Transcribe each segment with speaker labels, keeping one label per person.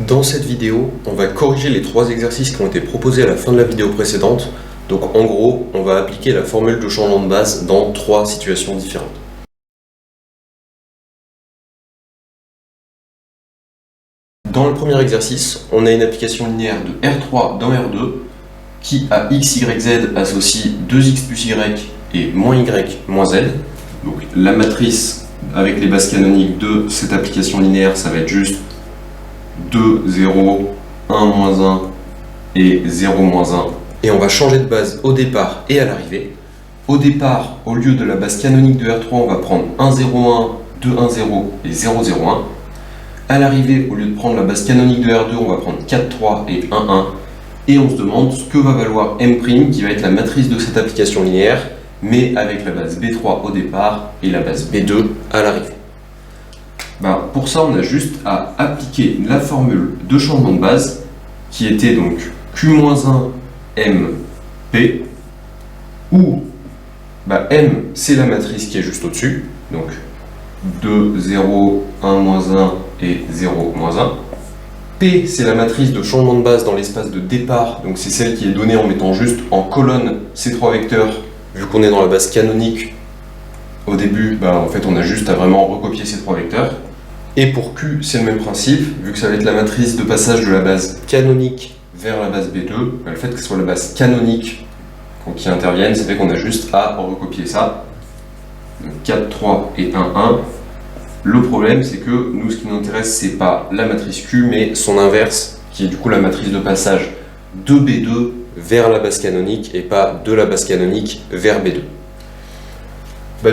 Speaker 1: Dans cette vidéo, on va corriger les 3 exercices qui ont été proposés à la fin de la vidéo précédente. Donc en gros, on va appliquer la formule de changement de base dans 3 situations différentes. Dans le premier exercice, on a une application linéaire de R3 dans R2 qui à x, y, z associe 2x plus y et moins y moins z. Donc la matrice avec les bases canoniques de cette application linéaire, ça va être juste 2, 0, 1, moins 1 et 0, moins 1. Et on va changer de base au départ et à l'arrivée. Au départ, au lieu de la base canonique de R3, on va prendre 1, 0, 1, 2, 1, 0 et 0, 0, 1. À l'arrivée, au lieu de prendre la base canonique de R2, on va prendre 4, 3 et 1, 1. Et on se demande ce que va valoir M', qui va être la matrice de cette application linéaire, mais avec la base B3 au départ et la base B2 à l'arrivée. Pour ça, on a juste à appliquer la formule de changement de base, qui était donc Q-1 MP, où M, c'est la matrice qui est juste au-dessus, donc 2, 0, 1, moins 1 et 0, moins 1. P, c'est la matrice de changement de base dans l'espace de départ, donc c'est celle qui est donnée en mettant juste en colonne ces 3 vecteurs. Vu qu'on est dans la base canonique, au début, en fait, on a juste à vraiment recopier ces 3 vecteurs. Et pour Q, c'est le même principe, vu que ça va être la matrice de passage de la base canonique vers la base B2, le fait que ce soit la base canonique qui intervienne, ça fait qu'on a juste à recopier ça. Donc 4, 3 et 1, 1. Le problème, c'est que nous, ce qui nous intéresse, c'est pas la matrice Q, mais son inverse, qui est du coup la matrice de passage de B2 vers la base canonique et pas de la base canonique vers B2.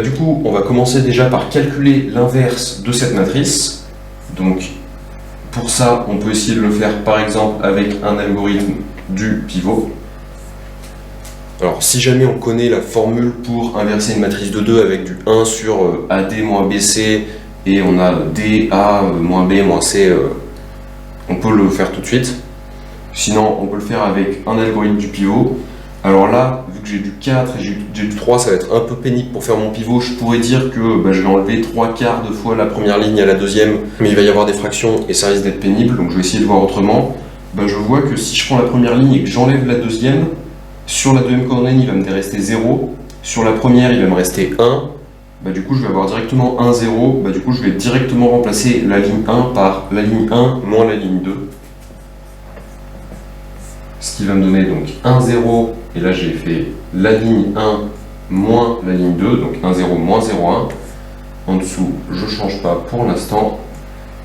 Speaker 1: Du coup, on va commencer déjà par calculer l'inverse de cette matrice. Donc, pour ça, on peut essayer de le faire par exemple avec un algorithme du pivot. Alors, si jamais on connaît la formule pour inverser une matrice de 2 avec du 1 sur AD moins BC et on a DA moins B moins C, on peut le faire tout de suite. Sinon, on peut le faire avec un algorithme du pivot. Alors là, vu que j'ai du 4 et j'ai du 3, ça va être un peu pénible pour faire mon pivot. Je pourrais dire que je vais enlever 3/4 de fois la première ligne à la deuxième, mais il va y avoir des fractions et ça risque d'être pénible, donc je vais essayer de voir autrement. Je vois que si je prends la première ligne et que j'enlève la deuxième, sur la deuxième coordonnée, il va me rester 0. Sur la première, il va me rester 1. Du coup, je vais avoir directement 1, 0. Du coup, je vais directement remplacer la ligne 1 par la ligne 1 moins la ligne 2. Ce qui va me donner donc 1, 0. Et là, j'ai fait la ligne 1 moins la ligne 2, donc 1, 0, moins 0, 1. En dessous, je ne change pas pour l'instant.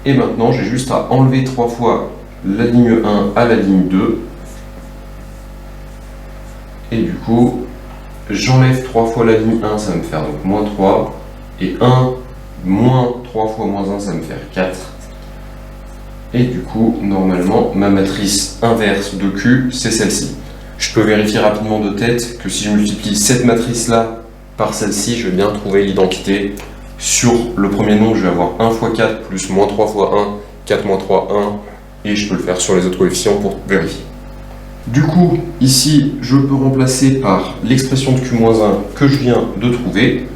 Speaker 1: Et maintenant, j'ai juste à enlever 3 fois la ligne 1 à la ligne 2. Et du coup, j'enlève 3 fois la ligne 1, ça va me faire donc moins 3. Et 1 moins 3 fois moins 1, ça va me faire 4. Et du coup, normalement, ma matrice inverse de Q, c'est celle-ci. Je peux vérifier rapidement de tête que si je multiplie cette matrice-là par celle-ci, je vais bien trouver l'identité. Sur le premier nombre, je vais avoir 1 fois 4 plus moins 3 fois 1, 4 moins 3, 1. Et je peux le faire sur les autres coefficients pour vérifier. Du coup, ici, je peux remplacer par l'expression de Q-1 que je viens de trouver.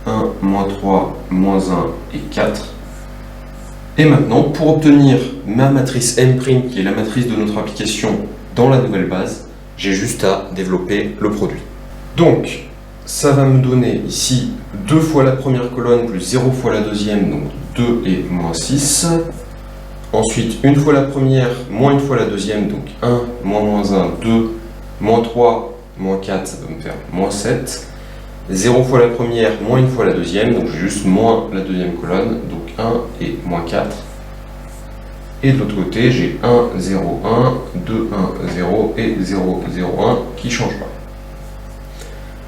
Speaker 1: 1, moins 3, moins 1 et 4. Et maintenant, pour obtenir ma matrice M', qui est la matrice de notre application dans la nouvelle base, j'ai juste à développer le produit. Donc, ça va me donner ici 2 fois la première colonne plus 0 fois la deuxième, donc 2 et moins 6. Ensuite, 1 fois la première, moins 1 fois la deuxième, donc 1, moins 1, 2, moins 3, moins 4, ça va me faire moins 7. 0 fois la première, moins 1 fois la deuxième, donc j'ai juste moins la deuxième colonne, donc 1 et moins 4. Et de l'autre côté, j'ai 1, 0, 1, 2, 1, 0 et 0, 0, 1 qui ne changent pas.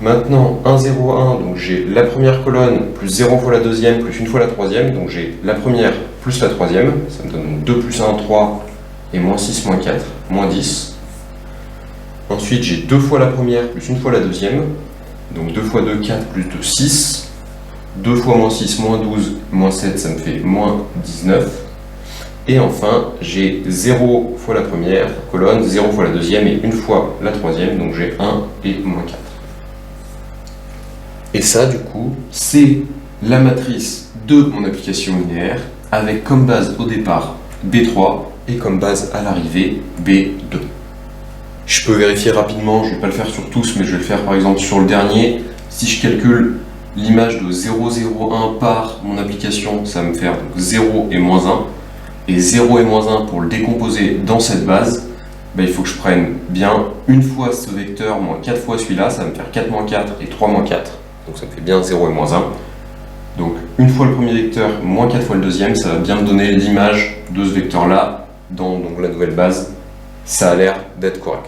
Speaker 1: Maintenant, 1, 0, 1, donc j'ai la première colonne plus 0 fois la deuxième plus 1 fois la troisième, donc j'ai la première plus la troisième, ça me donne 2 plus 1, 3, et moins 6, moins 4, moins 10. Ensuite, j'ai 2 fois la première plus 1 fois la deuxième, donc 2 fois 2, 4, plus 2, 6. 2 fois moins 6, moins 12, moins 7, ça me fait moins 19. Et enfin, j'ai 0 fois la première colonne, 0 fois la deuxième et 1 fois la troisième, donc j'ai 1 et moins 4. Et ça, du coup, c'est la matrice de mon application linéaire, avec comme base au départ B3 et comme base à l'arrivée B2. Je peux vérifier rapidement, je ne vais pas le faire sur tous, mais je vais le faire par exemple sur le dernier. Si je calcule l'image de 0,01 par mon application, ça va me faire donc 0 et moins 1. Et 0 et moins 1, pour le décomposer dans cette base, il faut que je prenne bien une fois ce vecteur moins 4 fois celui-là, ça va me faire 4 moins 4 et 3 moins 4. Donc ça me fait bien 0 et moins 1. Donc une fois le premier vecteur, moins 4 fois le deuxième, ça va bien me donner l'image de ce vecteur-là dans donc, la nouvelle base. Ça a l'air d'être correct.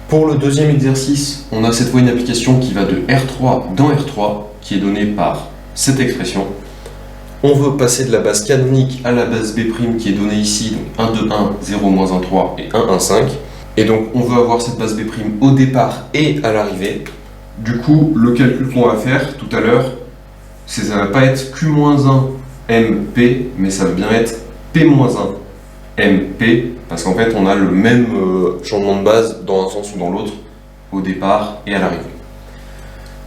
Speaker 1: Pour le deuxième exercice, on a cette fois une application qui va de R3 dans R3, qui est donnée par cette expression. On veut passer de la base canonique à la base B' qui est donnée ici, donc 1, 2, 1, 0, moins 1, 3 et 1, 1, 5. Et donc on veut avoir cette base B' au départ et à l'arrivée. Du coup, le calcul qu'on va faire tout à l'heure, ça ne va pas être Q-1 MP, mais ça va bien être P-1 MP, parce qu'en fait on a le même changement de base dans un sens ou dans l'autre, au départ et à l'arrivée.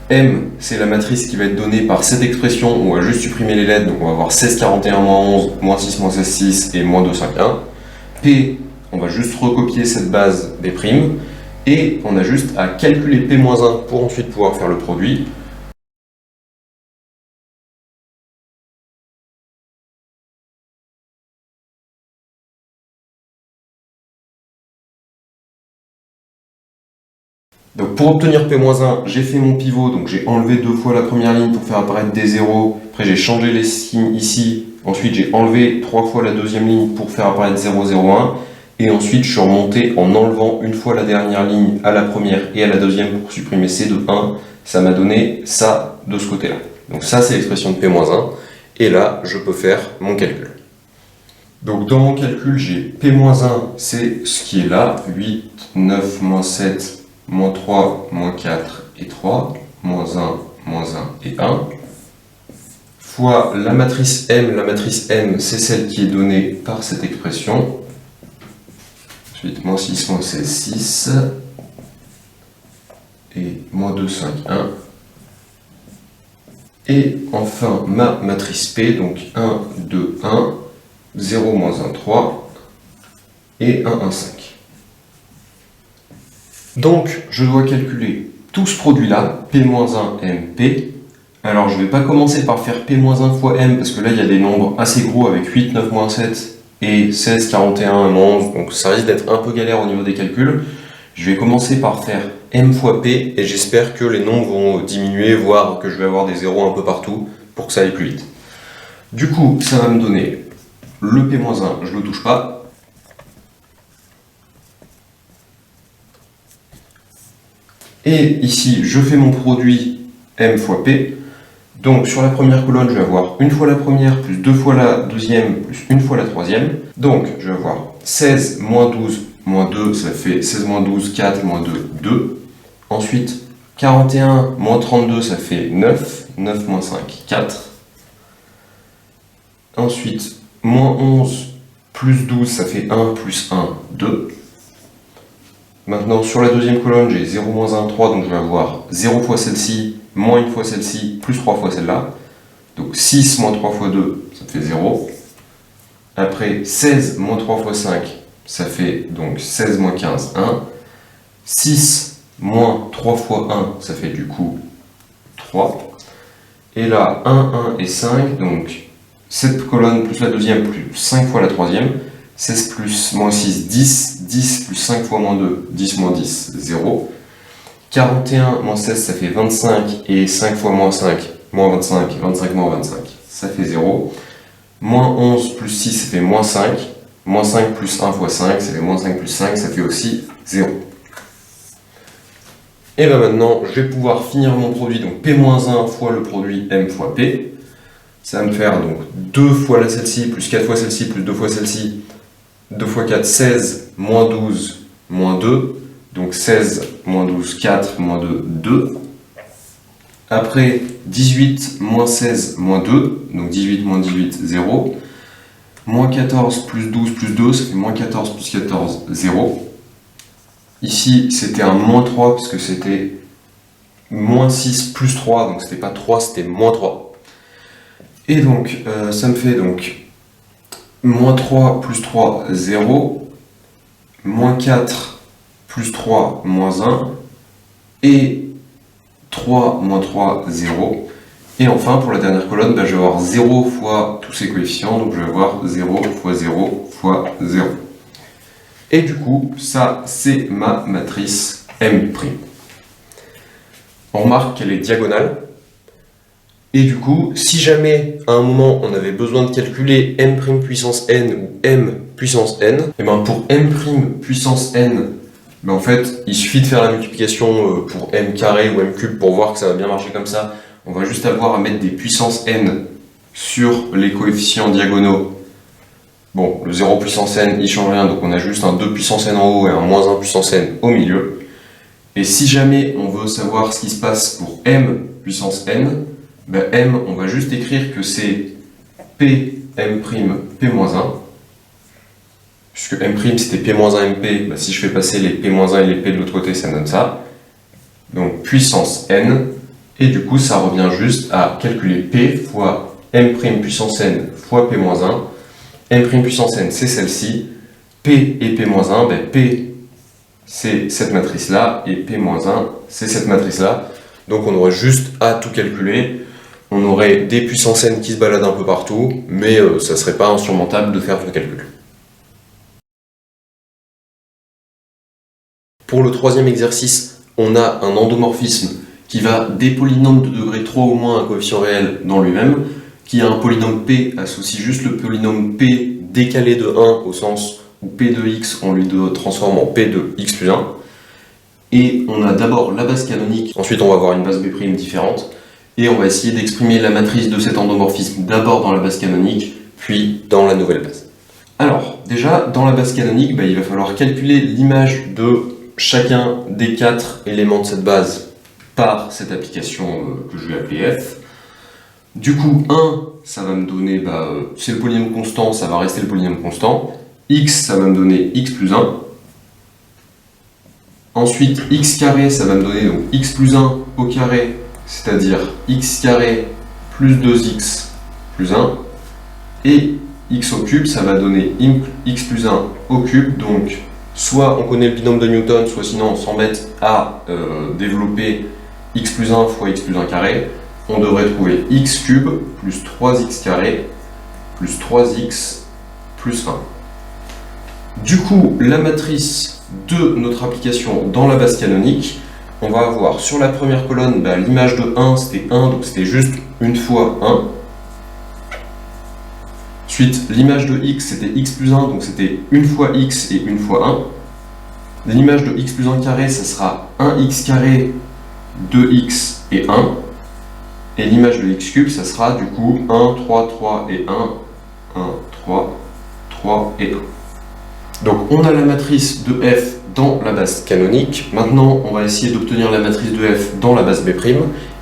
Speaker 1: M, c'est la matrice qui va être donnée par cette expression où on va juste supprimer les lettres, donc on va avoir 16, 41, moins 11, moins 6, moins 16, 6 et moins 2, 5, 1. P, on va juste recopier cette base des primes, et on a juste à calculer P-1 pour ensuite pouvoir faire le produit. Donc pour obtenir P-1, j'ai fait mon pivot, donc j'ai enlevé 2 fois la première ligne pour faire apparaître des zéros. Après j'ai changé les signes ici. Ensuite j'ai enlevé 3 fois la deuxième ligne pour faire apparaître 0, 0, 1. Et ensuite je suis remonté en enlevant une fois la dernière ligne à la première et à la deuxième pour supprimer ces deux 1. Ça m'a donné ça de ce côté-là. Donc ça c'est l'expression de P-1. Et là je peux faire mon calcul. Donc dans mon calcul j'ai P-1, c'est ce qui est là. 8, 9, moins 7, moins 3, moins 4 et 3, moins 1 et 1, fois la matrice M, c'est celle qui est donnée par cette expression, ensuite moins 6, moins 16, 6, et moins 2, 5, 1, et enfin ma matrice P, donc 1, 2, 1, 0, moins 1, 3, et 1, 1, 5. Donc, je dois calculer tout ce produit-là, P-1 MP. Alors, je ne vais pas commencer par faire P-1 fois M, parce que là, il y a des nombres assez gros avec 8, 9, moins 7 et 16, 41, 11. Donc, ça risque d'être un peu galère au niveau des calculs. Je vais commencer par faire M fois P, et j'espère que les nombres vont diminuer, voire que je vais avoir des zéros un peu partout, pour que ça aille plus vite. Du coup, ça va me donner le P-1, je ne le touche pas. Et ici, je fais mon produit M fois P. Donc sur la première colonne, je vais avoir une fois la première, plus deux fois la deuxième, plus une fois la troisième. Donc je vais avoir 16 moins 12 moins 2, ça fait 16 moins 12, 4 moins 2, 2. Ensuite, 41 moins 32, ça fait 9. 9 moins 5, 4. Ensuite, moins 11 plus 12, ça fait 1 plus 1, 2. Maintenant, sur la deuxième colonne, j'ai 0, moins 1, 3, donc je vais avoir 0 fois celle-ci, moins 1 fois celle-ci, plus 3 fois celle-là. Donc 6 moins 3 fois 2, ça fait 0. Après, 16 moins 3 fois 5, ça fait donc 16 moins 15, 1. 6 moins 3 fois 1, ça fait du coup 3. Et là, 1, 1 et 5, donc cette colonne plus la deuxième, plus 5 fois la troisième. 16 plus moins 6, 10. 10 plus 5 fois moins 2, 10 moins 10, 0. 41 moins 16, ça fait 25. Et 5 fois moins 5, moins 25. 25 moins 25, ça fait 0. Moins 11 plus 6, ça fait moins 5. Moins 5 plus 1 fois 5, ça fait moins 5 plus 5, ça fait aussi 0. Et bien maintenant, je vais pouvoir finir mon produit. Donc P-1 fois le produit M fois P. Ça va me faire donc 2 fois la celle-ci, plus 4 fois celle-ci, plus 2 fois celle-ci. 2 fois 4, 16, moins 12, moins 2. Donc 16, moins 12, 4, moins 2, 2. Après, 18, moins 16, moins 2. Donc 18, moins 18, 0. Moins 14, plus 12, plus 2, ça fait moins 14, plus 14, 0. Ici, c'était un moins 3, parce que c'était moins 6, plus 3. Donc c'était pas 3, c'était moins 3. Et donc, ça me fait donc moins 3 plus 3, 0, moins 4 plus 3, moins 1, et 3 moins 3, 0. Et enfin, pour la dernière colonne, je vais avoir 0 fois tous ces coefficients, donc je vais avoir 0 fois 0 fois 0. Et du coup, ça, c'est ma matrice M'. On remarque qu'elle est diagonale. Et du coup, si jamais, à un moment, on avait besoin de calculer M' puissance n ou M puissance n, et bien pour M' puissance n, en fait, il suffit de faire la multiplication pour M carré ou M cube pour voir que ça va bien marcher comme ça. On va juste avoir à mettre des puissances n sur les coefficients diagonaux. Bon, le 0 puissance n, il change rien, donc on a juste un 2 puissance n en haut et un moins 1 puissance n au milieu. Et si jamais on veut savoir ce qui se passe pour M puissance n, M, on va juste écrire que c'est P'M', P-1. Puisque M' c'était P-1 MP, si je fais passer les P-1 et les P de l'autre côté, ça donne ça. Donc puissance n, et du coup ça revient juste à calculer P fois M' puissance n fois P-1. M' puissance n c'est celle-ci, P et P-1, P c'est cette matrice-là, et P-1 c'est cette matrice-là. Donc on aurait juste à tout calculer. On aurait des puissances n qui se baladent un peu partout, mais ça ne serait pas insurmontable de faire le calcul. Pour le troisième exercice, on a un endomorphisme qui va des polynômes de degré 3 ou moins un coefficient réel dans lui-même, qui a un polynôme P associe juste le polynôme P décalé de 1 au sens où P de x, on lui transforme en P de x plus 1. Et on a d'abord la base canonique, ensuite on va avoir une base B' différente, et on va essayer d'exprimer la matrice de cet endomorphisme d'abord dans la base canonique, puis dans la nouvelle base. Alors, déjà, dans la base canonique, il va falloir calculer l'image de chacun des 4 éléments de cette base par cette application que je vais appeler F. Du coup, 1, ça va me donner, c'est le polynôme constant, ça va rester le polynôme constant. X, ça va me donner x plus 1. Ensuite, x carré, ça va me donner donc x plus 1 au carré, c'est-à-dire x carré plus 2x plus 1. Et x au cube, ça va donner x plus 1 au cube. Donc, soit on connaît le binôme de Newton, soit sinon on s'embête à développer x plus 1 fois x plus 1 carré. On devrait trouver x cube plus 3x carré plus 3x plus 1. Du coup, la matrice de notre application dans la base canonique, on va avoir sur la première colonne, l'image de 1, c'était 1, donc c'était juste une fois 1. Ensuite, l'image de x, c'était x plus 1, donc c'était une fois x et une fois 1. L'image de x plus 1 carré, ça sera 1x carré, 2x et 1. Et l'image de x cube, ça sera du coup 1, 3, 3 et 1, 1, 3, 3 et 1. Donc on a la matrice de f dans la base canonique. Maintenant, on va essayer d'obtenir la matrice de f dans la base B',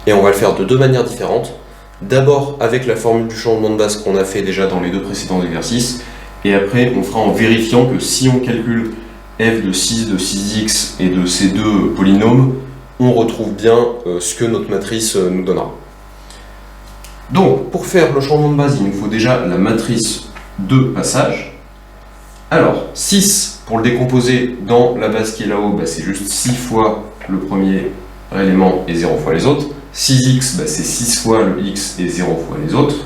Speaker 1: et on va le faire de deux manières différentes. D'abord avec la formule du changement de base qu'on a fait déjà dans les deux précédents exercices, et après on fera en vérifiant que si on calcule f de 6, de 6x et de ces deux polynômes, on retrouve bien ce que notre matrice nous donnera. Donc, pour faire le changement de base, il nous faut déjà la matrice de passage. Alors, 6, pour le décomposer dans la base qui est là-haut, c'est juste 6 fois le premier élément et 0 fois les autres. 6x, c'est 6 fois le x et 0 fois les autres.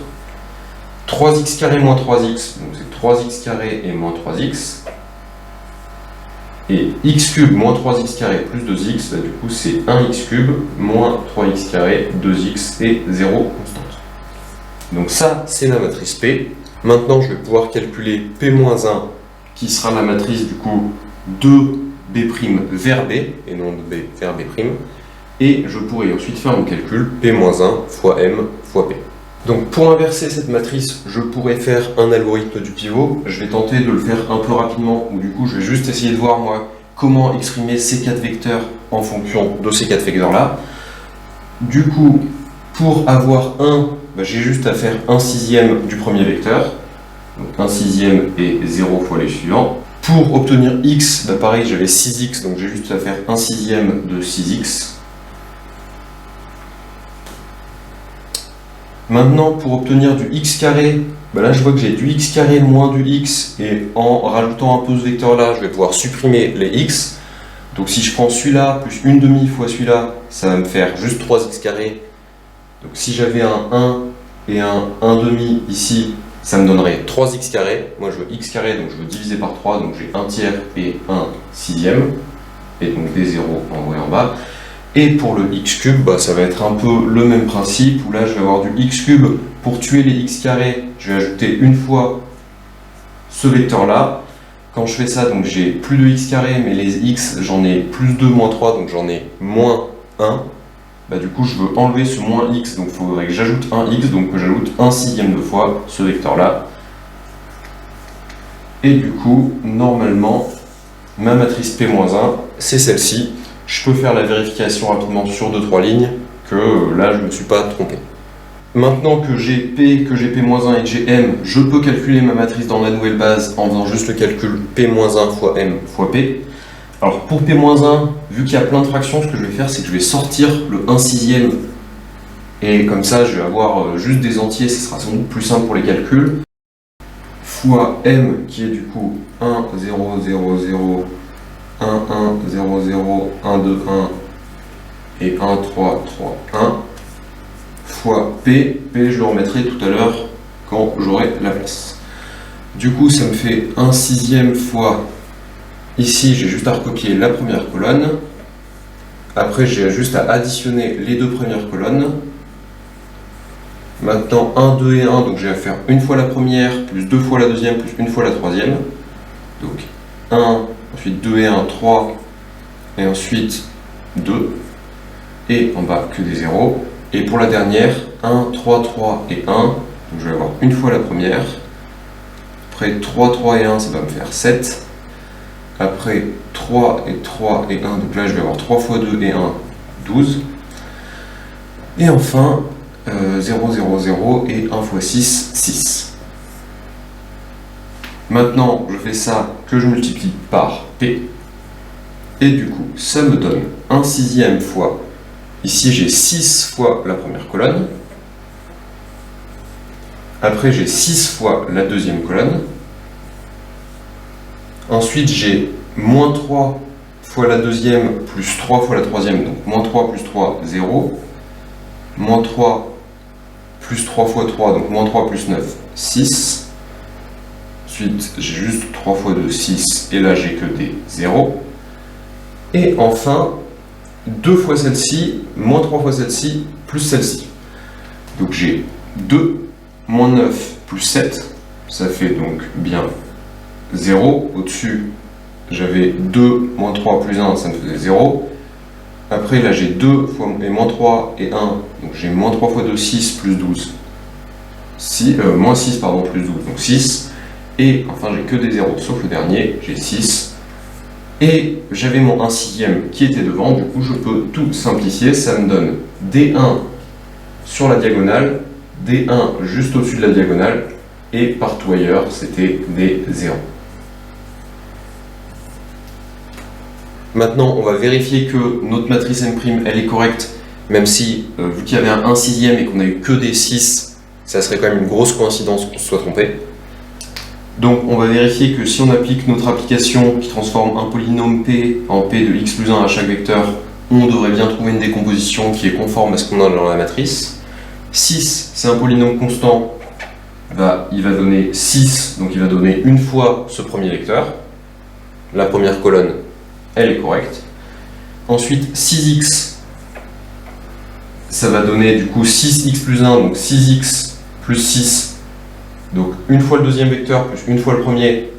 Speaker 1: 3x carré moins 3x, donc c'est 3x carré et moins 3x. Et x cube moins 3x carré plus 2x, du coup c'est 1x cube moins 3x carré, 2x et 0 constante. Donc ça, c'est la matrice P. Maintenant, je vais pouvoir calculer P-1, qui sera la matrice du coup de B' vers B, et non de B vers B'. Et je pourrai ensuite faire mon calcul P-1 fois M fois P. Donc pour inverser cette matrice, je pourrais faire un algorithme du pivot. Je vais tenter de le faire un peu rapidement, ou du coup je vais juste essayer de voir moi comment exprimer ces 4 vecteurs en fonction de ces 4 vecteurs-là. Du coup, pour avoir 1, j'ai juste à faire 1/6 du premier vecteur. Donc 1/6 et 0 fois les suivants. Pour obtenir x, pareil, j'avais 6x, donc j'ai juste à faire 1/6 de 6x. Maintenant, pour obtenir du x carré, bah là je vois que j'ai du x carré moins du x, et en rajoutant un peu ce vecteur là, je vais pouvoir supprimer les x. Donc si je prends celui-là plus une demi fois celui-là, ça va me faire juste 3x carré. Donc si j'avais un 1 et un 1 demi ici, ça me donnerait 3x carré. Moi je veux x carré, donc je veux diviser par 3, donc j'ai 1 tiers et 1 sixième. Et donc des zéros en haut et en bas. Et pour le x cube, bah, ça va être un peu le même principe, où là je vais avoir du x cube. Pour tuer les x carrés, je vais ajouter une fois ce vecteur-là. Quand je fais ça, donc j'ai plus de x carré, mais les x, j'en ai plus 2, moins 3, donc j'en ai moins 1. Bah, du coup, je veux enlever ce moins x, donc il faudrait que j'ajoute un x, donc que j'ajoute 1 sixième de fois ce vecteur-là. Et du coup, normalement, ma matrice P-1, c'est celle-ci. Je peux faire la vérification rapidement sur 2-3 lignes, que là, je ne me suis pas trompé. Maintenant que j'ai P, que j'ai P-1 et que j'ai M, je peux calculer ma matrice dans la nouvelle base en faisant juste le calcul P-1 fois M fois P. Alors pour P-1, vu qu'il y a plein de fractions, ce que je vais faire, c'est que je vais sortir le 1 sixième. Et comme ça, je vais avoir juste des entiers, ce sera sans doute plus simple pour les calculs. Fois M, qui est du coup 1, 0, 0, 0, 1, 1, 0, 0, 1, 2, 1 et 1, 3, 3, 1. Fois P, P je le remettrai tout à l'heure quand j'aurai la place. Du coup ça me fait 1 sixième fois, ici j'ai juste à recopier la première colonne, après j'ai juste à additionner les deux premières colonnes. Maintenant 1, 2 et 1, donc j'ai à faire une fois la première, plus deux fois la deuxième, plus une fois la troisième. Donc 1, ensuite 2 et 1, 3, et ensuite 2, et en bas que des zéros. Et pour la dernière, 1, 3, 3 et 1, donc je vais avoir une fois la première, après 3, 3 et 1, ça va me faire 7, après 3 et 3 et 1, donc là je vais avoir 3 fois 2 et 1, 12, et enfin 0, 0, 0 et 1 fois 6, 6. Maintenant, je fais ça que je multiplie par P, et du coup, ça me donne 1 sixième fois. Ici, j'ai 6 fois la première colonne. Après, j'ai 6 fois la deuxième colonne. Ensuite, j'ai moins 3 fois la deuxième plus 3 fois la troisième. Donc, moins 3 plus 3, 0. Moins 3 plus 3 fois 3, donc moins 3 plus 9, 6. Ensuite, j'ai juste 3 fois 2, 6. Et là, j'ai que des 0. Et enfin, 2 fois celle-ci, moins 3 fois celle-ci, plus celle-ci. Donc j'ai 2, moins 9, plus 7, ça fait donc bien 0. Au-dessus, j'avais 2, moins 3, plus 1, ça me faisait 0. Après, là, j'ai 2 fois et moins 3 et 1, donc j'ai moins 3 fois 2, 6, plus 12. Moins 6, pardon, plus 12, donc 6. Et enfin, j'ai que des 0, sauf le dernier, j'ai 6. Et j'avais mon 1 sixième qui était devant, du coup je peux tout simplifier, ça me donne D1 sur la diagonale, D1 juste au-dessus de la diagonale, et partout ailleurs c'était des 0. Maintenant on va vérifier que notre matrice M' elle est correcte, même si vu qu'il y avait un 1 sixième et qu'on a eu que des 6, ça serait quand même une grosse coïncidence qu'on se soit trompé. Donc on va vérifier que si on applique notre application qui transforme un polynôme P en P de x plus 1 à chaque vecteur, on devrait bien trouver une décomposition qui est conforme à ce qu'on a dans la matrice. 6, c'est un polynôme constant, il va donner 6, donc il va donner une fois ce premier vecteur. La première colonne, elle est correcte. Ensuite 6x, ça va donner du coup 6x plus 1, donc 6x plus 6. Donc une fois le deuxième vecteur plus une fois le premier,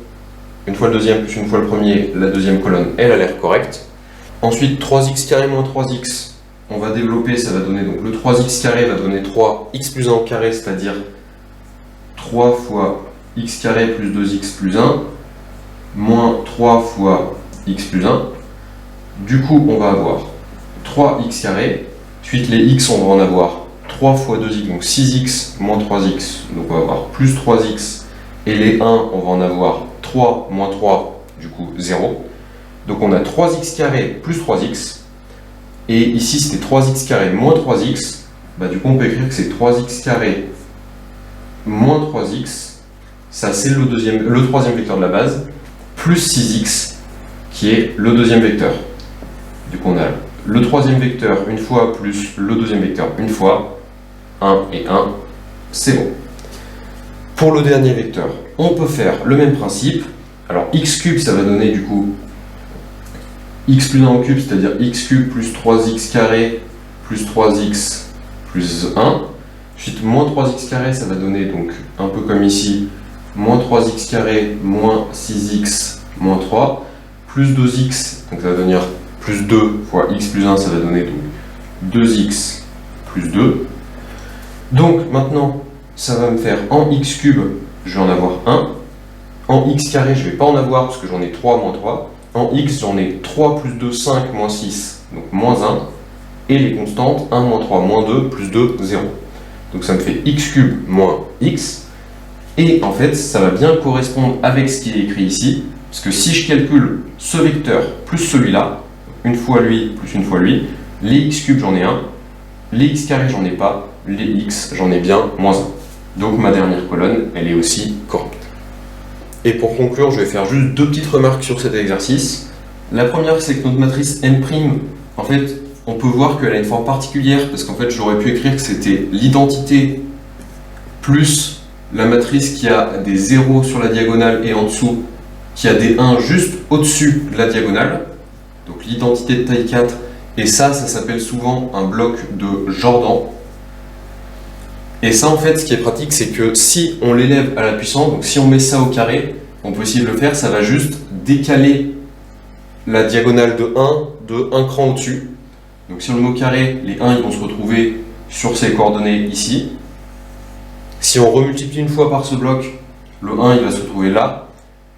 Speaker 1: une fois le deuxième plus une fois le premier, la deuxième colonne, elle a l'air correcte. Ensuite 3x carré moins 3x, on va développer, ça va donner, donc le 3x carré va donner 3x plus 1 au carré, c'est-à-dire 3 fois x carré plus 2x plus 1, moins 3 fois x plus 1. Du coup, on va avoir 3x carré, ensuite les x, on va en avoir 3 fois 2x, donc 6x moins 3x, donc on va avoir plus 3x, et les 1, on va en avoir 3 moins 3, du coup 0. Donc on a 3x carré plus 3x, et ici c'était 3x carré moins 3x, du coup on peut écrire que c'est 3x carré moins 3x, ça c'est le troisième vecteur de la base, plus 6x, qui est le deuxième vecteur. Du coup, on a le troisième vecteur une fois, plus le deuxième vecteur une fois, 1 et 1, c'est bon. Pour le dernier vecteur, on peut faire le même principe. Alors, x cube, ça va donner du coup x plus 1 au cube, c'est-à-dire x cube plus 3x carré plus 3x plus 1. Ensuite, moins 3x carré, ça va donner, donc un peu comme ici, moins 3x carré moins 6x moins 3, plus 2x, donc ça va devenir plus 2 fois x plus 1, ça va donner donc 2x plus 2. Donc maintenant, ça va me faire en x cube, je vais en avoir 1. En x carré, je ne vais pas en avoir parce que j'en ai 3 moins 3. En x, j'en ai 3 plus 2, 5 moins 6, donc moins 1. Et les constantes, 1 moins 3 moins 2 plus 2, 0. Donc ça me fait x cube moins x. Et en fait, ça va bien correspondre avec ce qui est écrit ici. Parce que si je calcule ce vecteur plus celui-là, une fois lui plus une fois lui, les x cubes j'en ai 1, les x carrés j'en ai pas, les x j'en ai bien moins 1. Donc ma dernière colonne, elle est aussi correcte. Et pour conclure, je vais faire juste deux petites remarques sur cet exercice. La première, c'est que notre matrice M', en fait, on peut voir qu'elle a une forme particulière, parce qu'en fait, j'aurais pu écrire que c'était l'identité plus la matrice qui a des 0 sur la diagonale et en dessous, qui a des 1 juste au-dessus de la diagonale. Donc l'identité de taille 4, et ça s'appelle souvent un bloc de Jordan. Et ça, en fait, ce qui est pratique, c'est que si on l'élève à la puissance, donc si on met ça au carré, on peut essayer de le faire, ça va juste décaler la diagonale de 1 cran au-dessus. Donc si on le met au carré, les 1 ils vont se retrouver sur ces coordonnées ici. Si on remultiplie une fois par ce bloc, le 1 il va se retrouver là.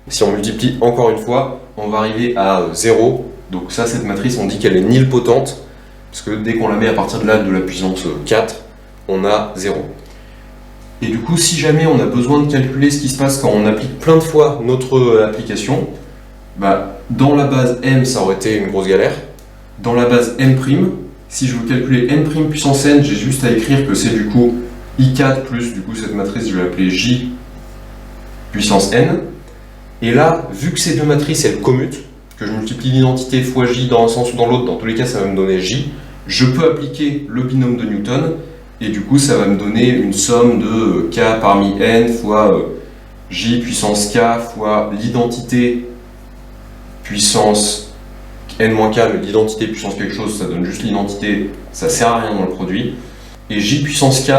Speaker 1: Si on multiplie encore une fois, on va arriver à 0. Donc ça, cette matrice, on dit qu'elle est nilpotente, parce que dès qu'on la met à partir de là, de la puissance 4, on a 0. Et du coup, si jamais on a besoin de calculer ce qui se passe quand on applique plein de fois notre application, bah, dans la base m, ça aurait été une grosse galère. Dans la base m', si je veux calculer m' puissance n, j'ai juste à écrire que c'est du coup i4 plus, du coup cette matrice, je vais l'appeler j puissance n. Et là, vu que ces deux matrices, elles commutent, que je multiplie l'identité fois j dans un sens ou dans l'autre, dans tous les cas, ça va me donner j, je peux appliquer le binôme de Newton, et du coup, ça va me donner une somme de k parmi n fois j puissance k fois l'identité puissance n-k, mais l'identité puissance quelque chose, ça donne juste l'identité, ça sert à rien dans le produit. Et j puissance k,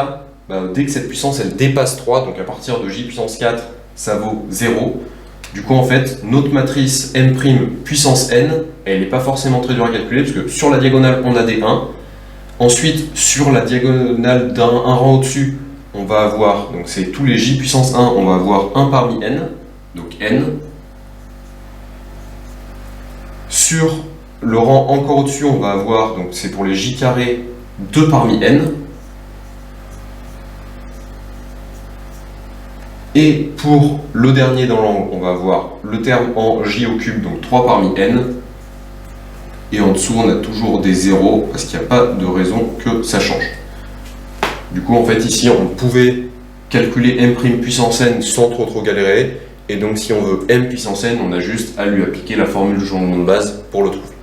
Speaker 1: bah, dès que cette puissance elle dépasse 3, donc à partir de j puissance 4, ça vaut 0. Du coup, en fait, notre matrice m' puissance n, elle n'est pas forcément très dure à calculer, parce que sur la diagonale, on a des 1. Ensuite, sur la diagonale d'un rang au-dessus, on va avoir, donc c'est tous les j puissance 1, on va avoir 1 parmi n, donc n. Sur le rang encore au-dessus, on va avoir, donc c'est pour les j carrés, 2 parmi n. Et pour le dernier dans l'angle, on va avoir le terme en j au cube, donc 3 parmi n. Et en dessous, on a toujours des zéros, parce qu'il n'y a pas de raison que ça change. Du coup, en fait, ici, on pouvait calculer m' puissance n sans trop galérer. Et donc, si on veut m puissance n, on a juste à lui appliquer la formule de changement de base pour le trouver.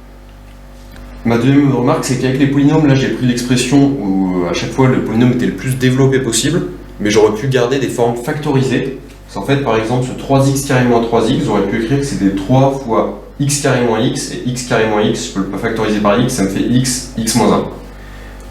Speaker 1: Ma deuxième remarque, c'est qu'avec les polynômes, là, j'ai pris l'expression où à chaque fois le polynôme était le plus développé possible, mais j'aurais pu garder des formes factorisées. En fait, par exemple, ce 3x carré moins 3x, j'aurais pu écrire que c'était 3 fois x carré moins x, et x carré moins x, je peux le factoriser par x, ça me fait x moins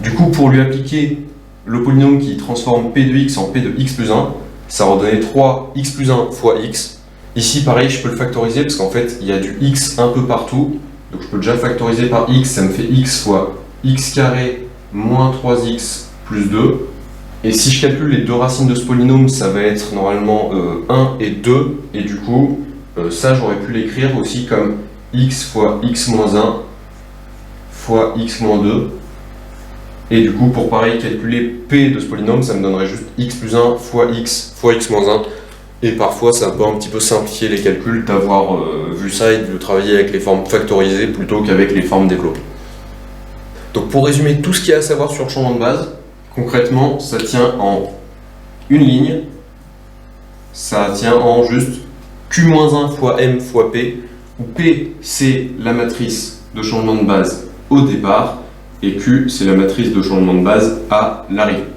Speaker 1: 1. Du coup, pour lui appliquer le polynôme qui transforme p de x en p de x plus 1, ça redonnait 3x plus 1 fois x. Ici, pareil, je peux le factoriser parce qu'en fait, il y a du x un peu partout. Donc je peux déjà factoriser par x, ça me fait x fois x carré moins 3x plus 2. Et si je calcule les deux racines de ce polynôme, ça va être normalement 1 et 2. Et du coup, ça j'aurais pu l'écrire aussi comme x fois x moins 1 fois x moins 2. Et du coup, pour pareil calculer p de ce polynôme, ça me donnerait juste x plus 1 fois x moins 1. Et parfois, ça peut un petit peu simplifier les calculs d'avoir vu ça et de travailler avec les formes factorisées plutôt qu'avec les formes développées. Donc pour résumer tout ce qu'il y a à savoir sur le changement de base, concrètement, ça tient en une ligne. ça tient en juste Q-1 fois M fois P, où P c'est la matrice de changement de base au départ, et Q c'est la matrice de changement de base à l'arrivée.